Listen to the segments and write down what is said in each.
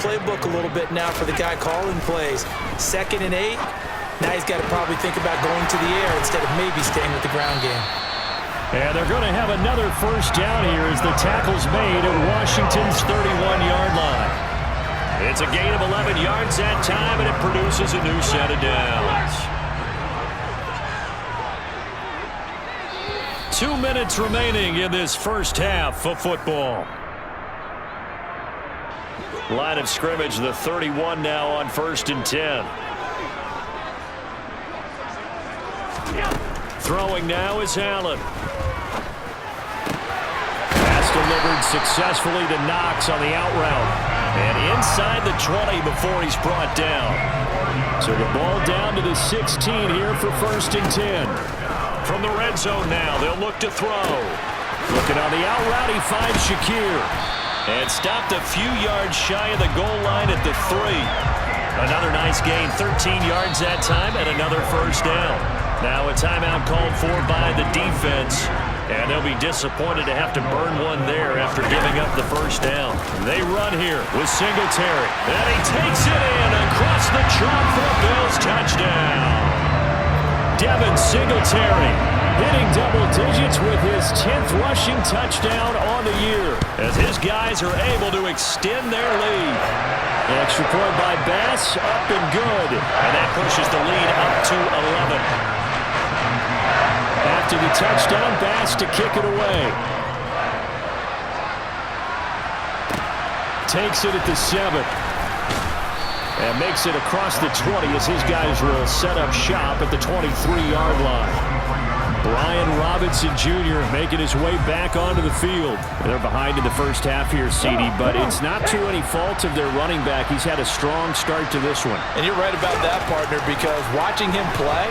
playbook a little bit now for the guy calling plays. 2nd and 8. Now he's got to probably think about going to the air instead of maybe staying with the ground game. And they're going to have another first down here as the tackle's made at Washington's 31-yard line. It's a gain of 11 yards that time, and it produces a new set of downs. 2 minutes remaining in this first half of football. Line of scrimmage, the 31 now on 1st and 10. Throwing now is Allen. Pass delivered successfully to Knox on the out route. And inside the 20 before he's brought down. So the ball down to the 16 here for 1st and 10. From the red zone now, they'll look to throw. Looking on the out route, he finds Shakir. And stopped a few yards shy of the goal line at the 3. Another nice gain, 13 yards that time, and another first down. Now a timeout called for by the defense. And they'll be disappointed to have to burn one there after giving up the first down. They run here with Singletary. And he takes it in across the chalk for a Bills touchdown. Devin Singletary hitting double digits with his 10th rushing touchdown on the year, as his guys are able to extend their lead. The extra point by Bass, up and good. And that pushes the lead up to 11. After the touchdown, Bass to kick it away. Takes it at the 7. And makes it across the 20 as his guys will set up shop at the 23-yard line. Brian Robinson Jr. making his way back onto the field. They're behind in the first half here, CD, but it's not to any fault of their running back. He's had a strong start to this one. And you're right about that, partner, because watching him play,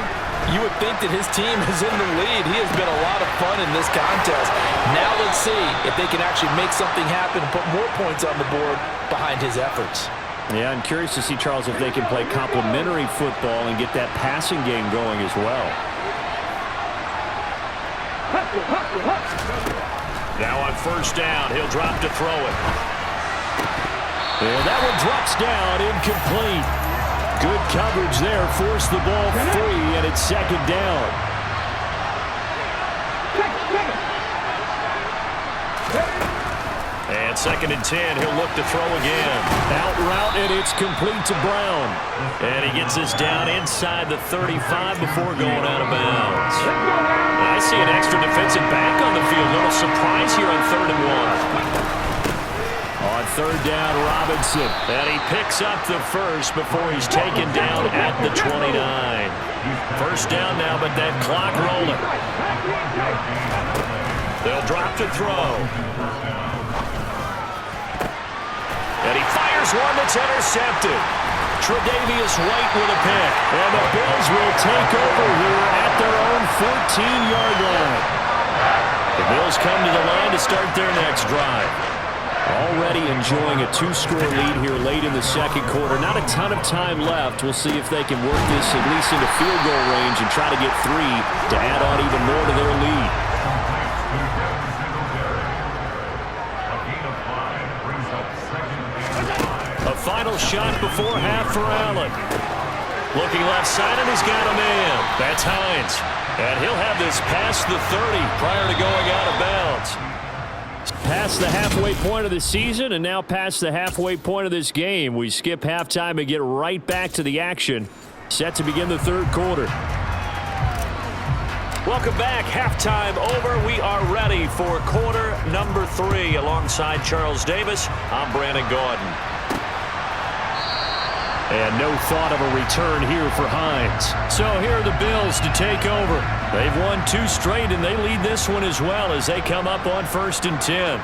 you would think that his team is in the lead. He has been a lot of fun in this contest. Now let's see if they can actually make something happen and put more points on the board behind his efforts. Yeah, I'm curious to see, Charles, if they can play complementary football and get that passing game going as well. Now on first down, he'll drop to throw it. And that one drops down, incomplete. Good coverage there, forced the ball free, and it's 2nd down. And 2nd and 10, he'll look to throw again. Out route, and it's complete to Brown. And he gets this down inside the 35 before going out of bounds. And I see an extra defensive back on the field. Little surprise here on 3rd and 1. On 3rd down, Robinson. And he picks up the first before he's taken down at the 29. First down now, but that clock rolling. They'll drop to throw. And he fires one that's intercepted. Tre'Davious White with a pick. And the Bills will take over here at their own 14-yard line. The Bills come to the line to start their next drive. Already enjoying a 2-score lead here late in the 2nd quarter. Not a ton of time left. We'll see if they can work this at least into field goal range and try to get 3 to add on even more to their lead. A final shot before half for Allen. Looking left side, and he's got a man. That's Hines. And he'll have this past the 30 prior to going out of bounds. Past the halfway point of the season, and now past the halfway point of this game. We skip halftime and get right back to the action. Set to begin the 3rd quarter. Welcome back. Halftime over. We are ready for quarter number 3. Alongside Charles Davis, I'm Brandon Gaudin. And no thought of a return here for Hines. So here are the Bills to take over. They've won 2 straight, and they lead this one as well as they come up on 1st and 10.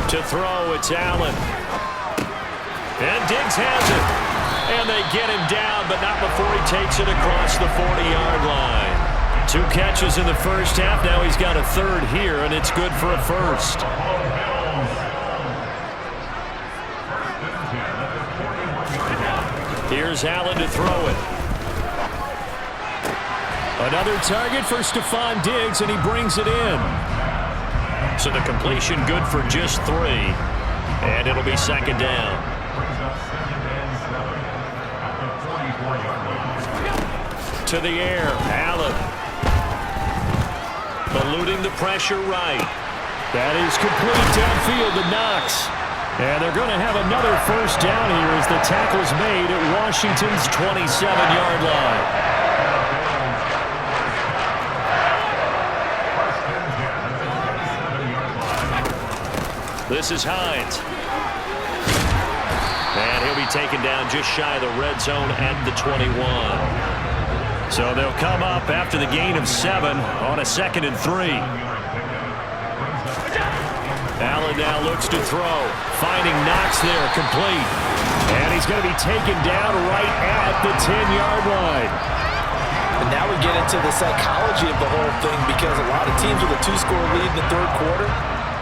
To throw, it's Allen. And Diggs has it. And they get him down, but not before he takes it across the 40-yard line. 2 catches in the first half. Now he's got a 3rd here, and it's good for a first. Here's Allen to throw it. Another target for Stephon Diggs, and he brings it in. So the completion good for just 3. And it'll be second down. To the air, Allen. Eluding the pressure right. That is complete downfield to Knox. And they're going to have another first down here as the tackle's made at Washington's 27-yard line. This is Hines. And he'll be taken down just shy of the red zone at the 21. So they'll come up after the gain of 7 on a 2nd and 3. Allen now looks to throw. Finding Knox there, complete. And he's going to be taken down right at the 10-yard line. And now we get into the psychology of the whole thing, because a lot of teams with a 2-score lead in the third quarter,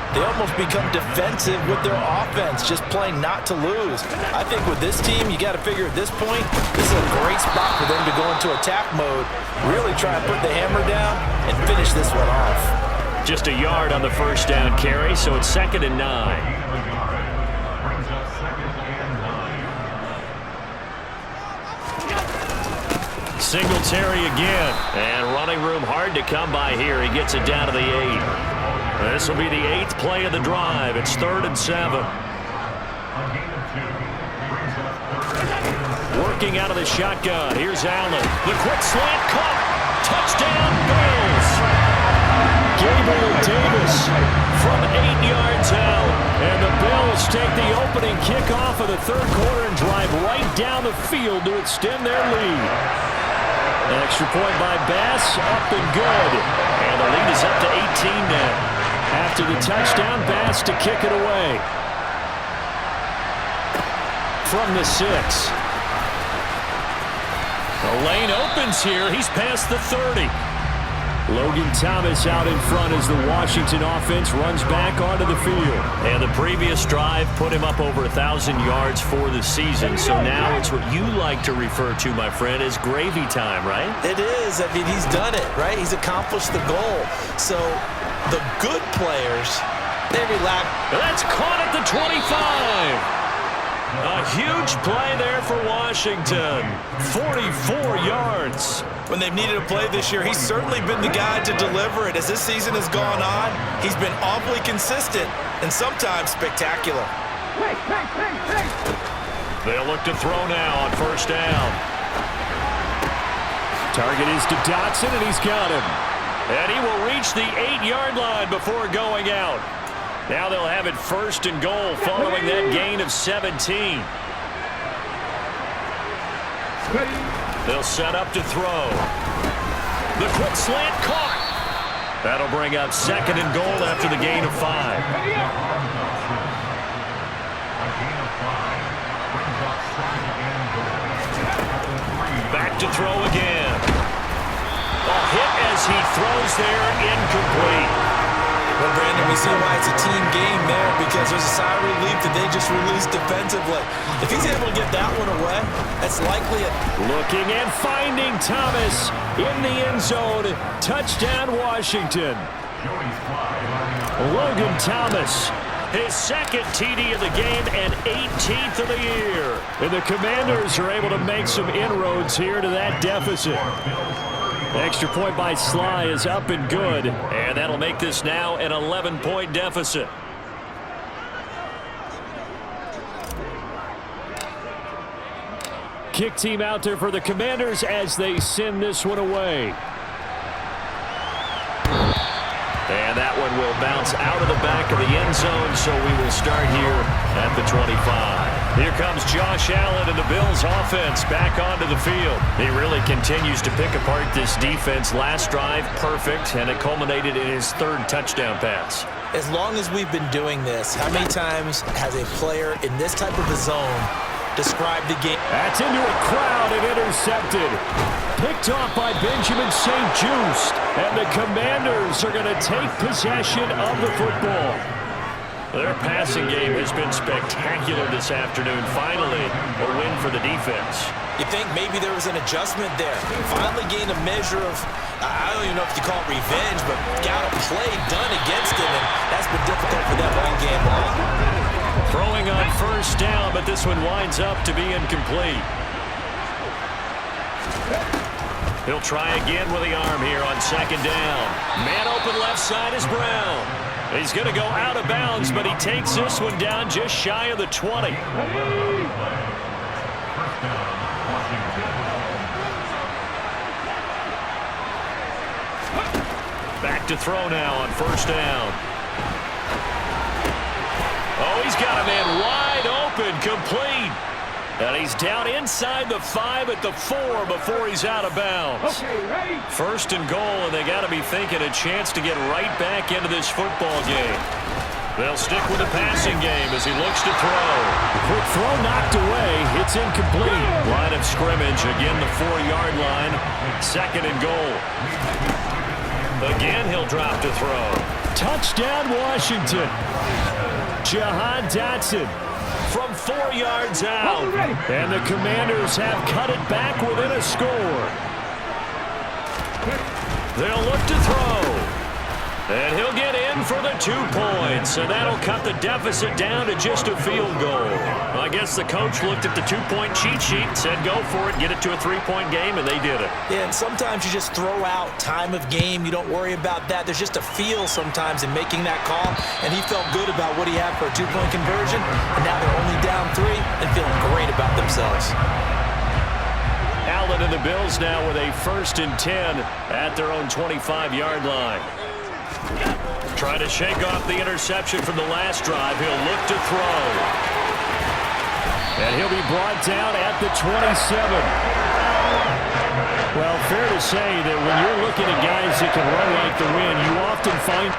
they almost become defensive with their offense, just playing not to lose. I think with this team, you got to figure at this point, this is a great spot for them to go into attack mode, really try to put the hammer down and finish this one off. Just a yard on the first down carry, so it's 2nd and 9. Singletary again. And running room hard to come by here. He gets it down to the 8. This will be the 8th play of the drive. It's 3rd and 7. Working out of the shotgun. Here's Allen. The quick slant caught. Touchdown, Bills. Gabriel Davis from 8 yards out. And the Bills take the opening kickoff of the third quarter and drive right down the field to extend their lead. An extra point by Bass, up and good. And the lead is up to 18 now. After the touchdown, Bass to kick it away. From the 6. The lane opens here. He's past the 30. Logan Thomas out in front as the Washington offense runs back onto the field. And the previous drive put him up over 1,000 yards for the season. So now it's what you like to refer to, my friend, as gravy time, right? It is. I mean, he's done it, right? He's accomplished the goal. So the good players, they relax. That's caught at the 25. A huge play there for Washington. 44 yards. When they've needed a play this year, he's certainly been the guy to deliver it. As this season has gone on, he's been awfully consistent and sometimes spectacular. They'll look to throw now on first down. Target is to Dotson, and he's got him. And he will reach the 8-yard line before going out. Now they'll have it 1st and goal following that gain of 17. They'll set up to throw. The quick slant caught. That'll bring up 2nd and goal after the gain of 5. Back to throw again. A hit as he throws there, incomplete. Well, Brandon, we see why it's a team game there, because there's a sigh of relief that they just released defensively. If he's able to get that one away, that's likely a... Looking and finding Thomas in the end zone. Touchdown, Washington. Logan Thomas, his 2nd TD of the game and 18th of the year. And the Commanders are able to make some inroads here to that deficit. Extra point by Sly is up and good. And that'll make this now an 11-point deficit. Kick team out there for the Commanders as they send this one away. And that one will bounce out of the back of the end zone, so we will start here at the 25. Here comes Josh Allen and the Bills offense back onto the field. He really continues to pick apart this defense. Last drive, perfect, and it culminated in his 3rd touchdown pass. As long as we've been doing this, how many times has a player in this type of a zone described the game? That's into a crowd and intercepted. Picked off by Benjamin St. Juste. And the Commanders are going to take possession of the football. Their passing game has been spectacular this afternoon. Finally, a win for the defense. You think maybe there was an adjustment there. Finally gained a measure of, I don't even know if you call it revenge, but got a play done against him, and that's been difficult for them all game long. Throwing on first down, but this one winds up to be incomplete. He'll try again with the arm here on second down. Man open left side is Brown. He's going to go out of bounds, but he takes this one down just shy of the 20. Back to throw now on first down. Oh, he's got a man wide open, complete. And he's down inside the 5 at the 4 before he's out of bounds. First and goal, and they got to be thinking a chance to get right back into this football game. They'll stick with the passing game as he looks to throw. Quick throw knocked away. It's incomplete. Line of scrimmage, again the 4-yard line. Second and goal. Again, he'll drop to throw. Touchdown, Washington. Jahan Dotson from 4 yards out. And the Commanders have cut it back within a score. They'll look to throw. And he'll get in for the 2 points. And that'll cut the deficit down to just a field goal. I guess the coach looked at the 2-point cheat sheet, said go for it, get it to a 3-point game, and they did it. Yeah, and sometimes you just throw out time of game. You don't worry about that. There's just a feel sometimes in making that call. And he felt good about what he had for a 2-point conversion. And now they're only down 3 and feeling great about themselves. Allen and the Bills now with a 1st and 10 at their own 25-yard line. Try to shake off the interception from the last drive. He'll look to throw. And he'll be brought down at the 27. Well, fair to say that when you're looking at guys that can run like the wind, you often find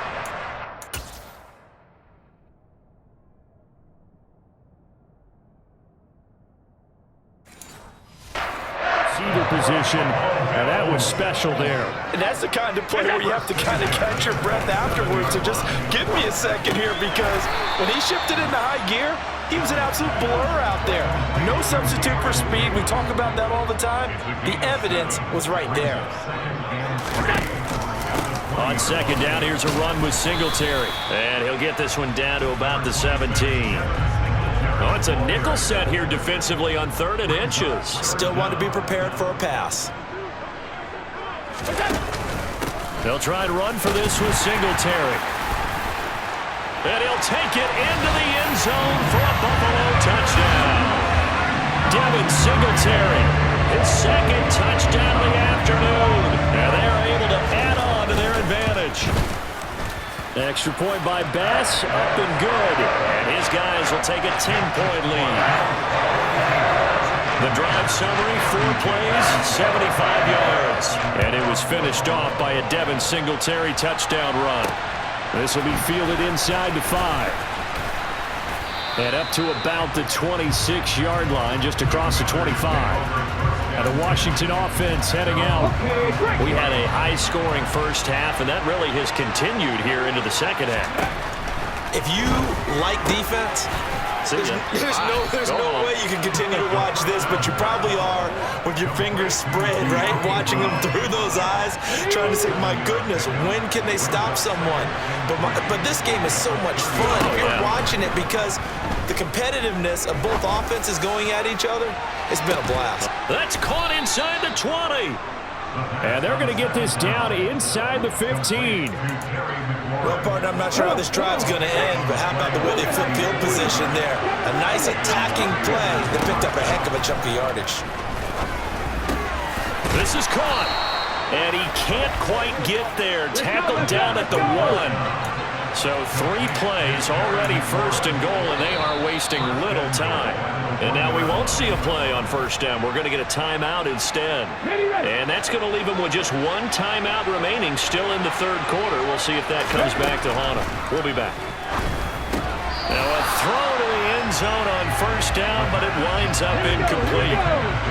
position, and that was special there. And that's the kind of play where you have to kind of catch your breath afterwards. So just give me a second here, because when he shifted into high gear, he was an absolute blur out there. No substitute for speed. We talk about that all the time. The evidence was right there. On second down, here's a run with Singletary. And he'll get this one down to about the 17. Oh, it's a nickel set here defensively on 3rd and inches. Still want to be prepared for a pass. They'll try and run for this with Singletary. And he'll take it into the end zone for a Buffalo touchdown. Devin Singletary, his 2nd touchdown of the afternoon. And they're able to add on to their advantage. Extra point by Bass, up and good. And his guys will take a 10-point lead. The drive summary, 4 plays, 75 yards. And it was finished off by a Devin Singletary touchdown run. This will be fielded inside the 5. And up to about the 26-yard line, just across the 25. And the Washington offense heading out. We had a high-scoring first half, and that really has continued here into the second half. If you like defense, there's no way you can continue to watch this, but you probably are with your fingers spread, right? Watching them through those eyes, trying to say, my goodness, when can they stop someone? But this game is so much fun if you're watching it, because the competitiveness of both offenses going at each other, it's been a blast. That's caught inside the 20. And they're going to get this down inside the 15. Well, partner, I'm not sure how this drive's going to end, but how about the way they flip field position there? A nice attacking play that picked up a heck of a chunk of yardage. This is caught. And he can't quite get there. Tackled down at the 1. So 3 plays, already 1st and goal, and they are wasting little time. And now we won't see a play on 1st down. We're going to get a timeout instead. And that's going to leave them with just 1 timeout remaining still in the 3rd quarter. We'll see if that comes back to haunt them. We'll be back. Now a throw to the end zone on 1st down, but it winds up incomplete.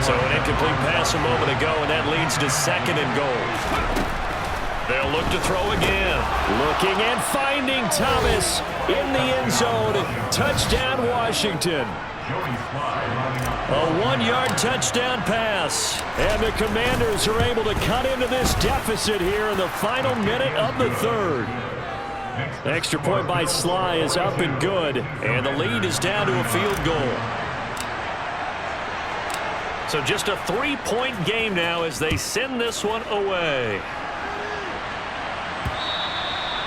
So an incomplete pass a moment ago, and that leads to 2nd and goal. They'll look to throw again. Looking and finding Thomas in the end zone. Touchdown, Washington. A 1-yard touchdown pass. And the Commanders are able to cut into this deficit here in the final minute of the third. Extra point by Sly is up and good. And the lead is down to a field goal. So just a 3-point game now as they send this one away.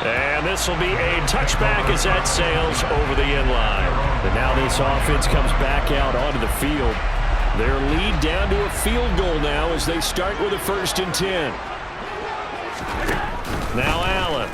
And this will be a touchback as that sails over the end line. And now this offense comes back out onto the field. Their lead down to a field goal now as they start with a 1st and 10. Now Allen.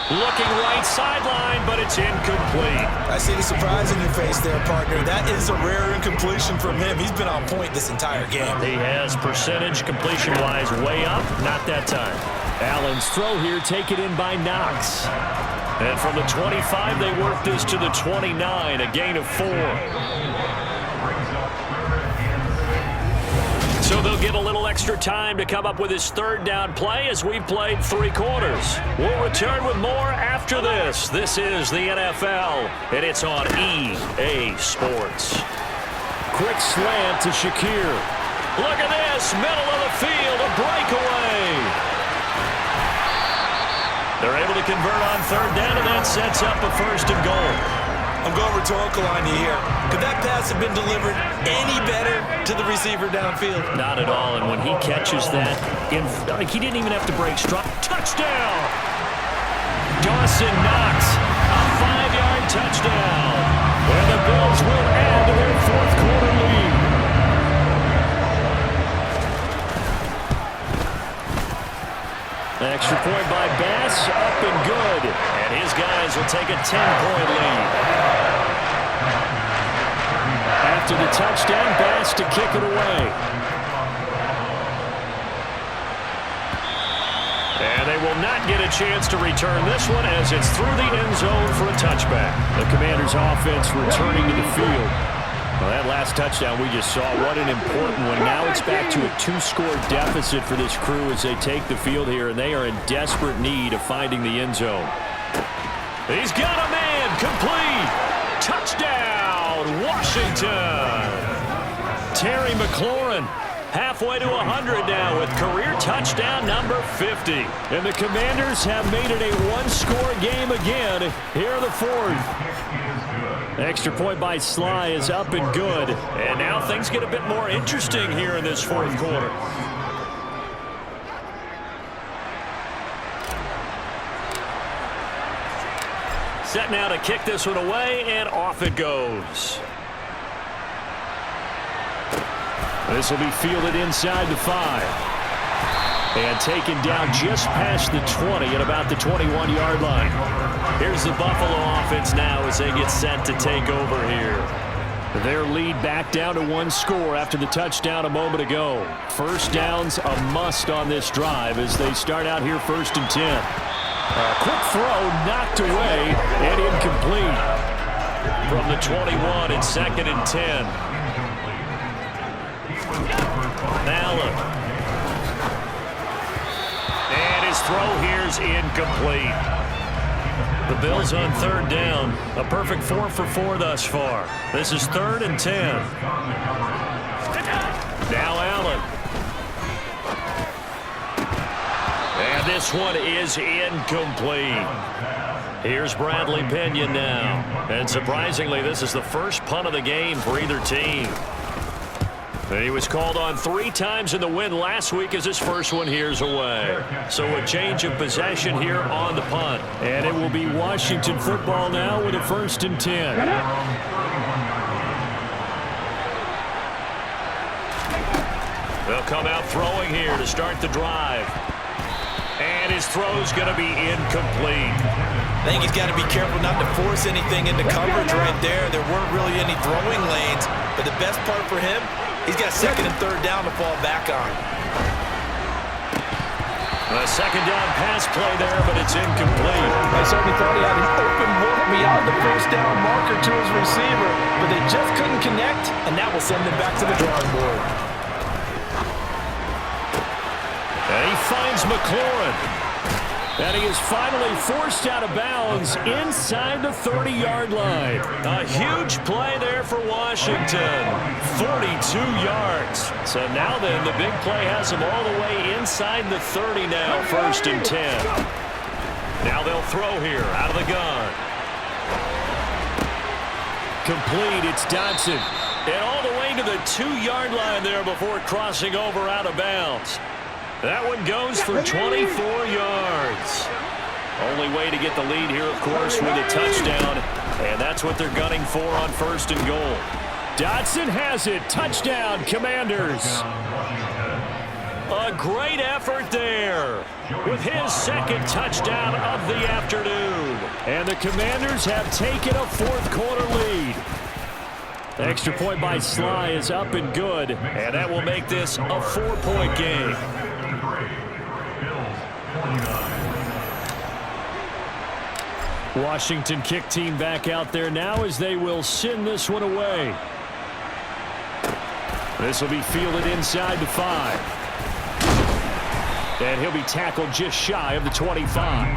Looking right sideline, but it's incomplete. I see the surprise in your face there, partner. That is a rare incompletion from him. He's been on point this entire game. He has percentage completion-wise way up. Not that time. Allen's throw here taken in by Knox. And from the 25, they work this to the 29, a gain of 4. So they'll get a little extra time to come up with his 3rd down play as we've played 3 quarters. We'll return with more after this. This is the NFL, and it's on EA Sports. Quick slant to Shakir. Look at this, middle of the field, a breakaway. They're able to convert on 3rd down, and that sets up a 1st and goal. I'm going rhetorical on you here. Could that pass have been delivered any better to the receiver downfield? Not at all, and when he catches that, he didn't even have to break stride. Touchdown! Dawson Knox, a 5-yard touchdown. And the Bills will add to their 4th quarter lead. Extra point by Bass, up and good. And his guys will take a 10-point lead. After the touchdown, Bass to kick it away. And they will not get a chance to return this one as it's through the end zone for a touchback. The Commanders' offense returning to the field. Well, that last touchdown we just saw, what an important one. Now it's back to a 2-score deficit for this crew as they take the field here, and they are in desperate need of finding the end zone. He's got a man, complete. Touchdown, Washington. Terry McLaurin halfway to 100 now with career touchdown number 50. And the Commanders have made it a 1-score game again here in the 4th. Extra point by Sly is up and good. And now things get a bit more interesting here in this 4th quarter. Set now to kick this one away, and off it goes. This will be fielded inside the 5. And taken down just past the 20 at about the 21-yard line. Here's the Buffalo offense now as they get set to take over here. Their lead back down to 1 score after the touchdown a moment ago. 1st down's a must on this drive as they start out here 1st and 10. A quick throw knocked away and incomplete. From the 21, it's 2nd and 10. Allen. And his throw here's incomplete. The Bills on 3rd down. A perfect 4 for 4 thus far. This is 3rd and 10. Now Allen. And this one is incomplete. Here's Bradley Pinion now. And surprisingly, this is the first punt of the game for either team. And he was called on 3 times in the win last week as his first one here's away. So a change of possession here on the punt. And it will be Washington football now with a 1st and 10. They'll come out throwing here to start the drive. And his throw's going to be incomplete. I think he's got to be careful not to force anything into coverage right there. There weren't really any throwing lanes. But the best part for him, he's got 2nd and 3rd down to fall back on. A 2nd down pass play there, but it's incomplete. I certainly thought he had an open look beyond the 1st down marker to his receiver, but they just couldn't connect, and that will send them back to the drawing board. And he finds McLaurin. And he is finally forced out of bounds inside the 30-yard line. A huge play there for Washington. 42 yards. So now then, the big play has him all the way inside the 30 now, 1st and 10. Now they'll throw here out of the gun. Complete, it's Dotson. And all the way to the 2-yard line there before crossing over out of bounds. That one goes for 24 yards. Only way to get the lead here, of course, with a touchdown. And that's what they're gunning for on 1st and goal. Dotson has it. Touchdown, Commanders. A great effort there with his 2nd touchdown of the afternoon. And the Commanders have taken a 4th quarter lead. The extra point by Sly is up and good. And that will make this a 4-point game. Washington kick team back out there now as they will send this one away. This will be fielded inside the 5. And he'll be tackled just shy of the 25.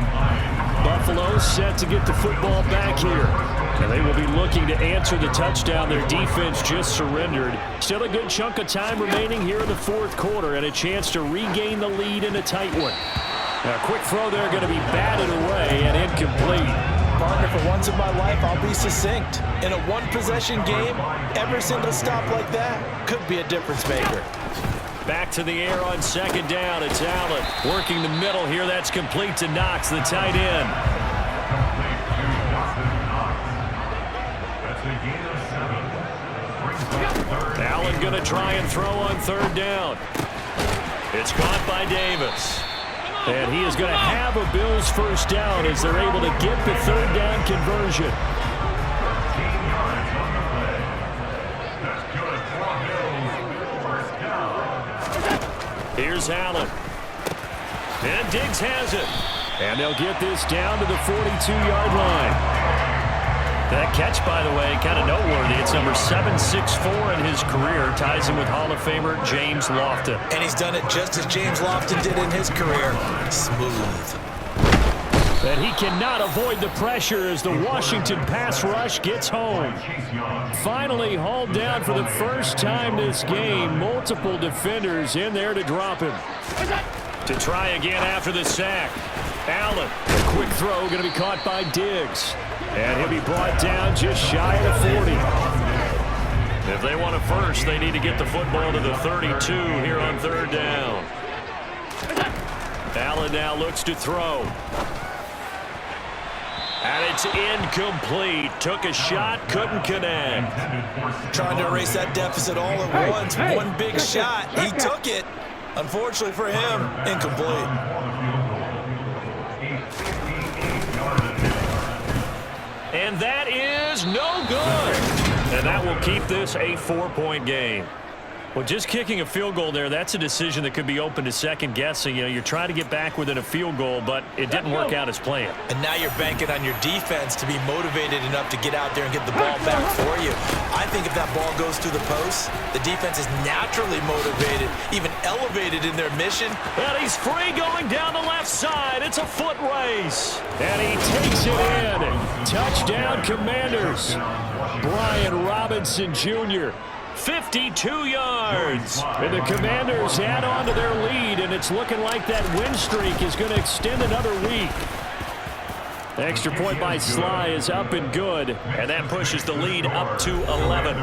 Buffalo set to get the football back here. And they will be looking to answer the touchdown their defense just surrendered. Still a good chunk of time remaining here in the 4th quarter and a chance to regain the lead in a tight one. Now, a quick throw there going to be batted away and incomplete. Partner, for once in my life, I'll be succinct. In a one-possession game, every single stop like that could be a difference maker. Back to the air on 2nd down. It's Allen working the middle here. That's complete to Knox, the tight end. Allen going to try and throw on 3rd down. It's caught by Davis. And he is going to have a Bills 1st down as they're able to get the 3rd down conversion. Here's Allen. And Diggs has it. And they'll get this down to the 42-yard line. That catch, by the way, kind of noteworthy. It's number 764 in his career. Ties him with Hall of Famer James Lofton. And he's done it just as James Lofton did in his career. Smooth. And he cannot avoid the pressure as the Washington pass rush gets home. Finally hauled down for the first time this game. Multiple defenders in there to drop him. To try again after the sack. Allen, a quick throw going to be caught by Diggs. And he'll be brought down just shy of the 40. If they want a first, they need to get the football to the 32 here on 3rd down. Allen now looks to throw. And it's incomplete. Took a shot, couldn't connect. Trying to erase that deficit all at once. One big shot. He took it. Unfortunately for him, incomplete. And that is no good. And that will keep this a 4-point game. Well, just kicking a field goal there, that's a decision that could be open to second guessing. You know, you're trying to get back within a field goal, but it didn't work out as planned. And now you're banking on your defense to be motivated enough to get out there and get the ball back for you. I think if that ball goes through the post, the defense is naturally motivated, even elevated in their mission. And he's free going down the left side. It's a foot race. And he takes it in. Touchdown, Commanders. Brian Robinson Jr., 52 yards. And the Commanders add on to their lead, and it's looking like that win streak is going to extend another week. The extra point by Sly is up and good, and that pushes the lead up to 11.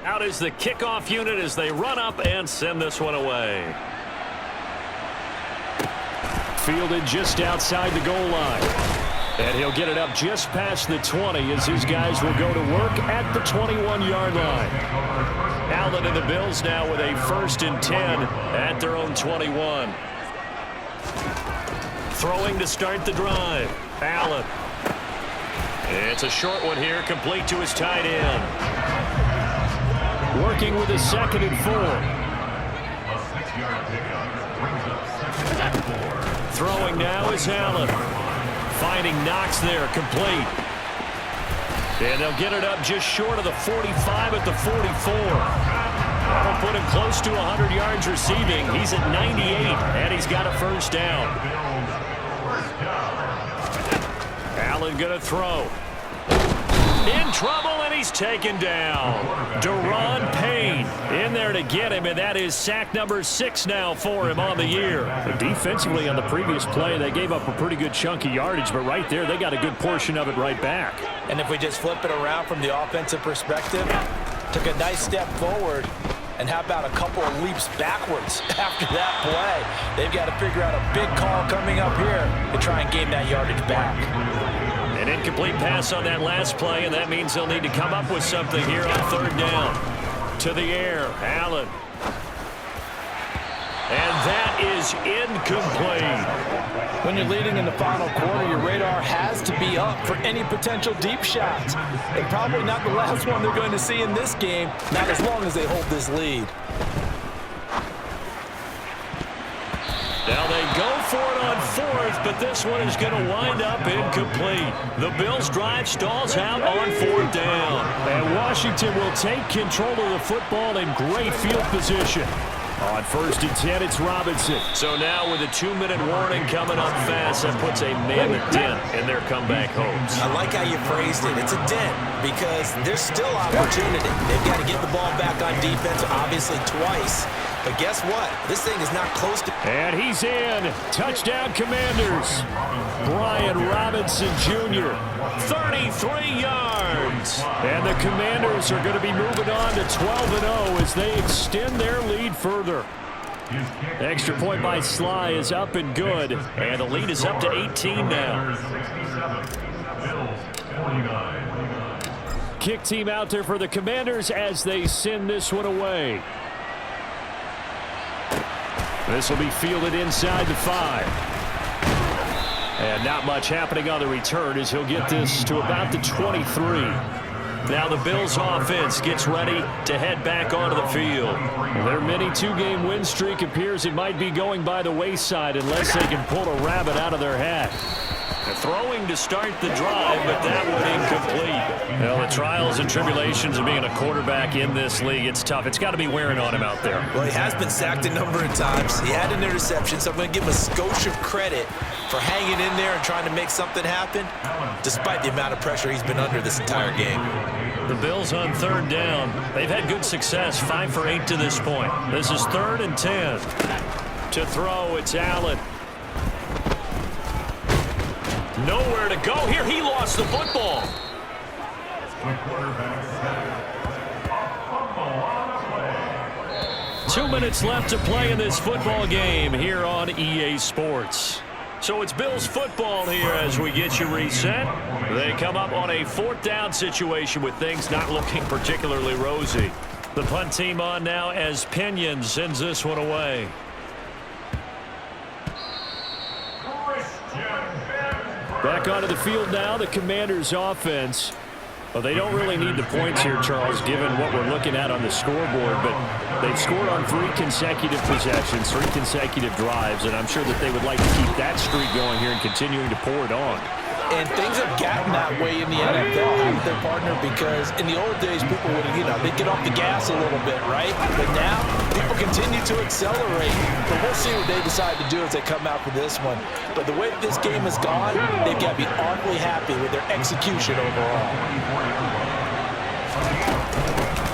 Out is the kickoff unit as they run up and send this one away. Fielded just outside the goal line. And he'll get it up just past the 20 as his guys will go to work at the 21-yard line. Allen and the Bills now with a 1st and 10 at their own 21. Throwing to start the drive. Allen. It's a short one here, complete to his tight end. Working with his 2nd and 4. Throwing now is Allen. Finding Knox there, complete. And they'll get it up just short of the 45 at the 44. That'll put him close to 100 yards receiving. He's at 98, and he's got a first down. Allen going to throw. In trouble, and he's taken down. Daron Payne in there to get him, and that is sack number 6 now for him on the year. Defensively on the previous play, they gave up a pretty good chunk of yardage, but right there, they got a good portion of it right back. And if we just flip it around from the offensive perspective, took a nice step forward, and how about a couple of leaps backwards after that play? They've got to figure out a big call coming up here to try and gain that yardage back. An incomplete pass on that last play, and that means they'll need to come up with something here on third down. To the air, Allen. And that is incomplete. When you're leading in the final quarter, your radar has to be up for any potential deep shots. And probably not the last one they're going to see in this game, not as long as they hold this lead. Now they go for it on fourth, but this one is going to wind up incomplete. The Bills' drive stalls out on fourth down. And Washington will take control of the football in great field position. On 1st and 10, it's Robinson. So now with a 2-minute warning coming up fast, that puts a mammoth dent in their comeback hopes. I like how you phrased it. It's a dent because there's still opportunity. They've got to get the ball back on defense, obviously twice. But guess what? This thing is not close to... And he's in. Touchdown, Commanders. Brian Robinson Jr. 33 yards. And the Commanders are going to be moving on to 12-0 as they extend their lead further. Extra point by Sly is up and good. And the lead is up to 18 now. Kick team out there for the Commanders as they send this one away. This will be fielded inside the 5. And not much happening on the return as he'll get this to about the 23. Now the Bills offense gets ready to head back onto the field. Their mini 2-game win streak appears it might be going by the wayside unless they can pull a rabbit out of their hat. Throwing to start the drive, but that one incomplete. Well, the trials and tribulations of being a quarterback in this league, it's tough. It's got to be wearing on him out there. Well, he has been sacked a number of times. He had an interception, so I'm going to give him a skosh of credit for hanging in there and trying to make something happen, despite the amount of pressure he's been under this entire game. The Bills on third down. They've had good success, 5 for 8 to this point. This is 3rd and 10. To throw, it's Allen. Nowhere to go here. He lost the football. 2 minutes left to play in this football game here on EA Sports. So it's Bills football here as we get you reset. They come up on a 4th down situation with things not looking particularly rosy. The punt team on now as Pinion sends this one away. Back onto the field now, the Commanders' offense. Well, they don't really need the points here, Charles, given what we're looking at on the scoreboard, but they've scored on 3 consecutive possessions, 3 consecutive drives, and I'm sure that they would like to keep that streak going here and continuing to pour it on. And things have gotten that way in the NFL, haven't they, partner? Because in the old days, people would, they'd get off the gas a little bit, right? But now, people continue to accelerate. But we'll see what they decide to do as they come out for this one. But the way this game has gone, they've got to be awfully happy with their execution overall.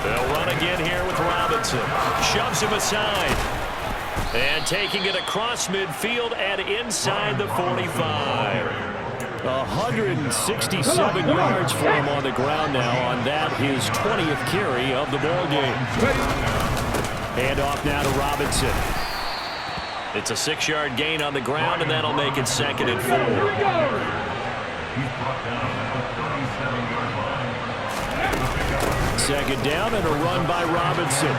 They'll run again here with Robinson. Shoves him aside. And taking it across midfield and inside the 45. 167 yards for him on the ground now on that, his 20th carry of the ball game. Hand off now to Robinson. It's a 6-yard gain on the ground, and that'll make it 2nd and 4. Second down and a run by Robinson.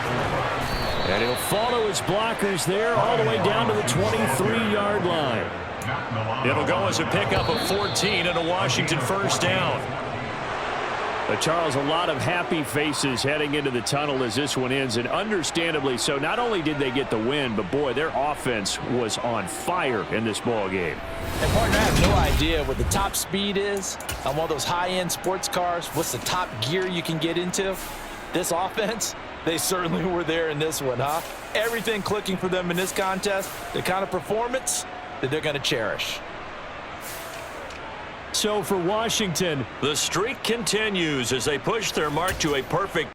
And he'll follow his blockers there all the way down to the 23-yard line. It'll go as a pickup of 14 and a Washington first down. Charles, a lot of happy faces heading into the tunnel as this one ends, and understandably so. Not only did they get the win, but, boy, their offense was on fire in this ball game. And, partner, I have no idea what the top speed is on one of those high-end sports cars. What's the top gear you can get into? This offense, they certainly were there in this one, huh? Everything clicking for them in this contest, the kind of performance that they're going to cherish. So for Washington, the streak continues as they push their mark to a perfect